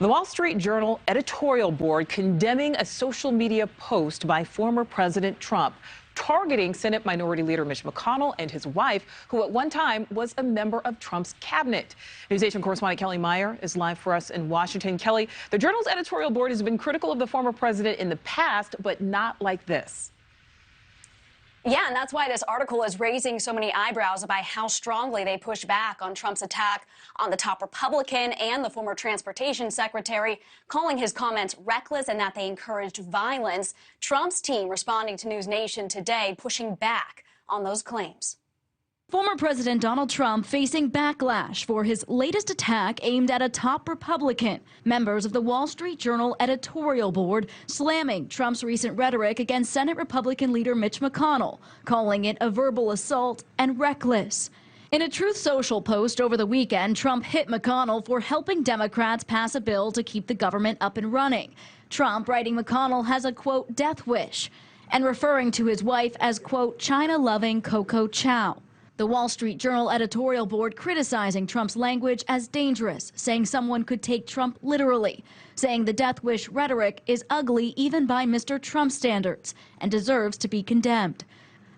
The Wall Street Journal editorial board condemning a social media post by former President Trump, targeting Senate Minority Leader Mitch McConnell and his wife, who at one time was a member of Trump's cabinet. NewsNation correspondent Kelly Meyer is live for us in Washington. Kelly, the Journal's editorial board has been critical of the former president in the past, but not like this. Yeah, and that's why this article is raising so many eyebrows about how strongly they push back on Trump's attack on the top Republican and the former transportation secretary, calling his comments reckless and that they encouraged violence. Trump's team responding to NewsNation today, pushing back on those claims. Former President Donald Trump facing backlash for his latest attack aimed at a top Republican. Members of the Wall Street Journal editorial board slamming Trump's recent rhetoric against Senate Republican leader Mitch McConnell, calling it a verbal assault and reckless. In a Truth Social post over the weekend, Trump hit McConnell for helping Democrats pass a bill to keep the government up and running. Trump writing McConnell has a, quote, death wish, and referring to his wife as, quote, China-loving Coco Chow. The Wall Street Journal editorial board criticizing Trump's language as dangerous, saying someone could take Trump literally, saying the death wish rhetoric is ugly even by Mr. Trump standards and deserves to be condemned.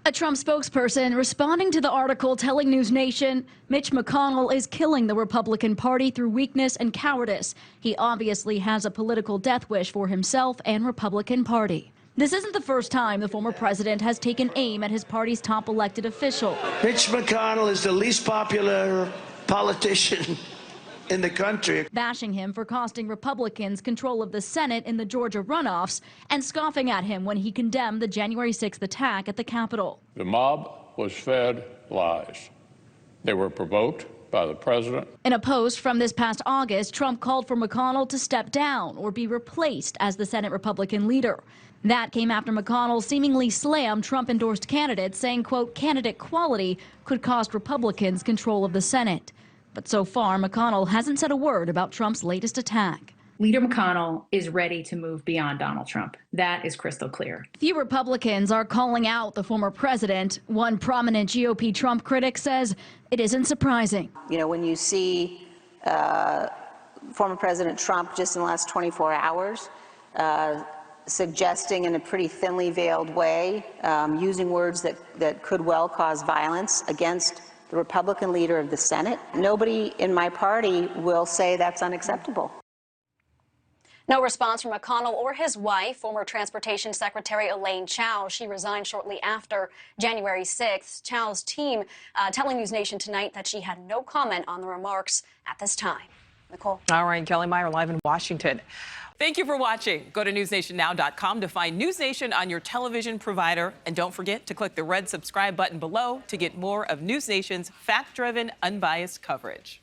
A Trump spokesperson responding to the article telling NewsNation, Mitch McConnell is killing the Republican Party through weakness and cowardice. He obviously has a political death wish for himself and Republican Party. This isn't the first time the former president has taken aim at his party's top elected official. Mitch McConnell is the least popular politician in the country. Bashing him for costing Republicans control of the Senate in the Georgia runoffs and scoffing at him when he condemned the January 6th attack at the Capitol. The mob was fed lies. They were provoked by the president. In a post from this past August, Trump called for McConnell to step down or be replaced as the Senate Republican leader. That came after McConnell seemingly slammed Trump-endorsed candidates, saying, quote, candidate quality could cost Republicans control of the Senate. But so far, McConnell hasn't said a word about Trump's latest attack. Leader McConnell is ready to move beyond Donald Trump. That is crystal clear. Few Republicans are calling out the former president. One prominent GOP Trump critic says it isn't surprising. You know, when you see former President Trump just in the last 24 hours suggesting in a pretty thinly veiled way, using words that could well cause violence against the Republican leader of the Senate, nobody in my party will say that's unacceptable. No response from McConnell or his wife, former Transportation Secretary Elaine Chao. She resigned shortly after January 6th. Chao's team telling NewsNation tonight that she had no comment on the remarks at this time. Nicole. All right, Kelly Meyer live in Washington. Thank you for watching. Go to newsnationnow.com to find NewsNation on your television provider. And don't forget to click the red subscribe button below to get more of NewsNation's fact-driven, unbiased coverage.